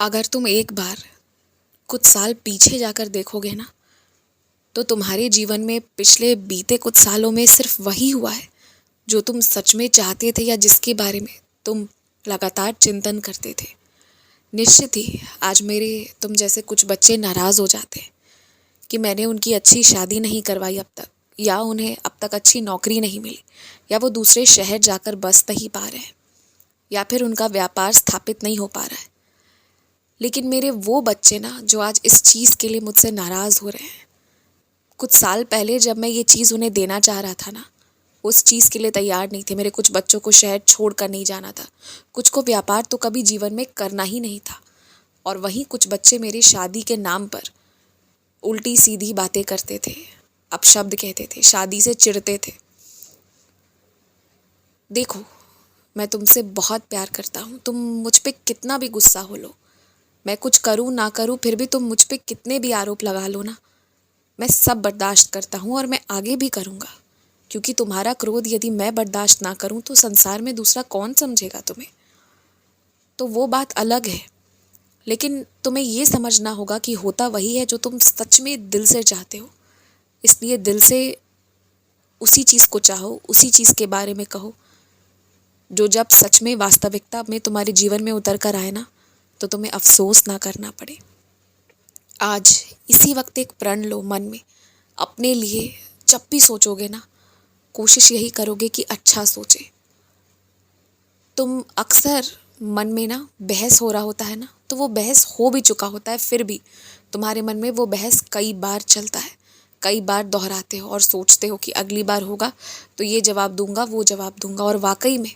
अगर तुम एक बार कुछ साल पीछे जाकर देखोगे ना, तो तुम्हारे जीवन में पिछले बीते कुछ सालों में सिर्फ वही हुआ है जो तुम सच में चाहते थे या जिसके बारे में तुम लगातार चिंतन करते थे। निश्चित ही आज मेरे तुम जैसे कुछ बच्चे नाराज़ हो जाते हैं कि मैंने उनकी अच्छी शादी नहीं करवाई अब तक, या उन्हें अब तक अच्छी नौकरी नहीं मिली, या वो दूसरे शहर जाकर बस नहीं पा रहे हैं, या फिर उनका व्यापार स्थापित नहीं हो पा रहा है। लेकिन मेरे वो बच्चे ना जो आज इस चीज़ के लिए मुझसे नाराज़ हो रहे हैं, कुछ साल पहले जब मैं ये चीज़ उन्हें देना चाह रहा था ना, उस चीज़ के लिए तैयार नहीं थे। मेरे कुछ बच्चों को शहर छोड़ कर नहीं जाना था, कुछ को व्यापार तो कभी जीवन में करना ही नहीं था, और वहीं कुछ बच्चे मेरी शादी के नाम पर उल्टी सीधी बातें करते थे, अपशब्द कहते थे, शादी से चिढ़ते थे। देखो, मैं तुमसे बहुत प्यार करता हूँ, तुम मुझ पे कितना भी गुस्सा हो लो, मैं कुछ करूँ ना करूँ, फिर भी तुम मुझ पे कितने भी आरोप लगा लो ना, मैं सब बर्दाश्त करता हूँ और मैं आगे भी करूँगा। क्योंकि तुम्हारा क्रोध यदि मैं बर्दाश्त ना करूँ तो संसार में दूसरा कौन समझेगा तुम्हें। तो वो बात अलग है, लेकिन तुम्हें ये समझना होगा कि होता वही है जो तुम सच में दिल से चाहते हो। इसलिए दिल से उसी चीज़ को चाहो, उसी चीज़ के बारे में कहो जो जब सच में वास्तविकता में तुम्हारे जीवन में उतर कर आए ना, तो तुम्हें अफसोस ना करना पड़े। आज इसी वक्त एक प्रण लो मन में अपने लिए। जब भी सोचोगे ना, कोशिश यही करोगे कि अच्छा सोचे। तुम अक्सर मन में ना बहस हो रहा होता है ना, तो वो बहस हो भी चुका होता है, फिर भी तुम्हारे मन में वो बहस कई बार चलता है, कई बार दोहराते हो और सोचते हो कि अगली बार होगा तो ये जवाब दूंगा, वो जवाब दूंगा, और वाकई में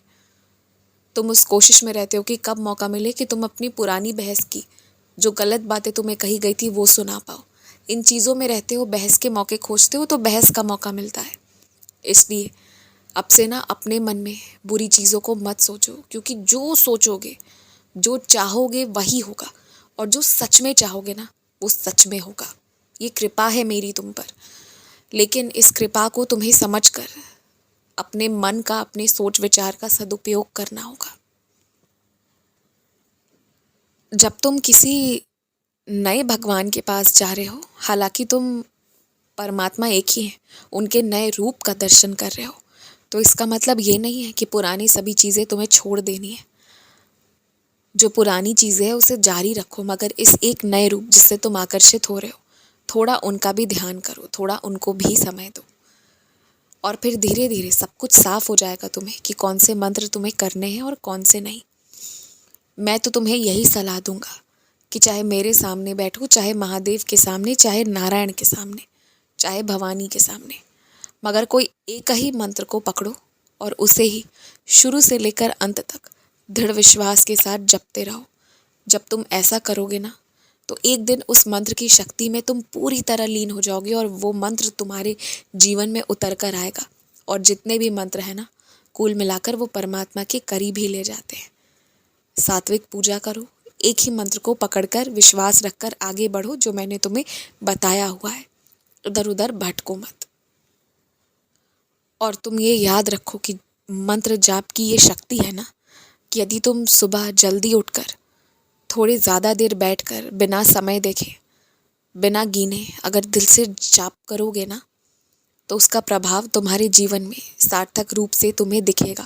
तुम उस कोशिश में रहते हो कि कब मौका मिले कि तुम अपनी पुरानी बहस की जो गलत बातें तुम्हें कही गई थी वो सुना पाओ। इन चीज़ों में रहते हो, बहस के मौके खोजते हो तो बहस का मौका मिलता है। इसलिए अब से ना अपने मन में बुरी चीज़ों को मत सोचो, क्योंकि जो सोचोगे, जो चाहोगे वही होगा, और जो सच में चाहोगे ना वो सच में होगा। ये कृपा है मेरी तुम पर, लेकिन इस कृपा को तुम्हें समझकर अपने मन का, अपने सोच विचार का सदुपयोग करना होगा। जब तुम किसी नए भगवान के पास जा रहे हो, हालांकि तुम परमात्मा एक ही हैं, उनके नए रूप का दर्शन कर रहे हो, तो इसका मतलब ये नहीं है कि पुरानी सभी चीज़ें तुम्हें छोड़ देनी है। जो पुरानी चीज़ें हैं उसे जारी रखो, मगर इस एक नए रूप जिससे तुम आकर्षित हो रहे हो, थोड़ा उनका भी ध्यान करो, थोड़ा उनको भी समय दो, और फिर धीरे धीरे सब कुछ साफ हो जाएगा तुम्हें कि कौन से मंत्र तुम्हें करने हैं और कौन से नहीं। मैं तो तुम्हें यही सलाह दूंगा कि चाहे मेरे सामने बैठो, चाहे महादेव के सामने, चाहे नारायण के सामने, चाहे भवानी के सामने, मगर कोई एक ही मंत्र को पकड़ो और उसे ही शुरू से लेकर अंत तक दृढ़ विश्वास के साथ जपते रहो। जब तुम ऐसा करोगे ना, तो एक दिन उस मंत्र की शक्ति में तुम पूरी तरह लीन हो जाओगे, और वो मंत्र तुम्हारे जीवन में उतर कर आएगा। और जितने भी मंत्र हैं ना, कुल मिलाकर वो परमात्मा के करीब ही ले जाते हैं। सात्विक पूजा करो, एक ही मंत्र को पकड़कर विश्वास रखकर आगे बढ़ो, जो मैंने तुम्हें बताया हुआ है। इधर उधर भटको मत। और तुम ये याद रखो कि मंत्र जाप की ये शक्ति है ना, कि यदि तुम सुबह जल्दी उठकर थोड़ी ज़्यादा देर बैठकर बिना समय देखे, बिना गिने अगर दिल से जाप करोगे ना, तो उसका प्रभाव तुम्हारे जीवन में सार्थक रूप से तुम्हें दिखेगा।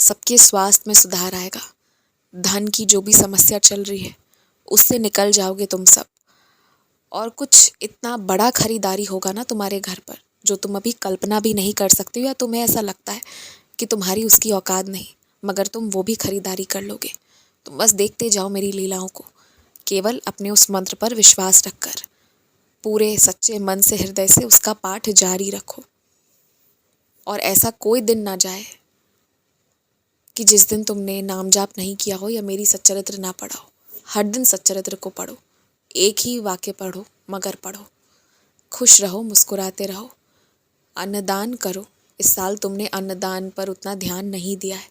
सबके स्वास्थ्य में सुधार आएगा, धन की जो भी समस्या चल रही है उससे निकल जाओगे तुम सब, और कुछ इतना बड़ा खरीदारी होगा ना तुम्हारे घर पर जो तुम अभी कल्पना भी नहीं कर सकते हो, या तुम्हें ऐसा लगता है कि तुम्हारी उसकी औकात नहीं, मगर तुम वो भी खरीदारी कर लोगे। तुम बस देखते जाओ मेरी लीलाओं को, केवल अपने उस मंत्र पर विश्वास रखकर पूरे सच्चे मन से, हृदय से उसका पाठ जारी रखो। और ऐसा कोई दिन ना जाए कि जिस दिन तुमने नाम जाप नहीं किया हो या मेरी सच्चरित्र ना पढ़ा हो। हर दिन सच्चरित्र को पढ़ो, एक ही वाक्य पढ़ो, मगर पढ़ो। खुश रहो, मुस्कुराते रहो, अन्नदान करो। इस साल तुमने अन्नदान पर उतना ध्यान नहीं दिया है,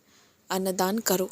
अन्नदान करो।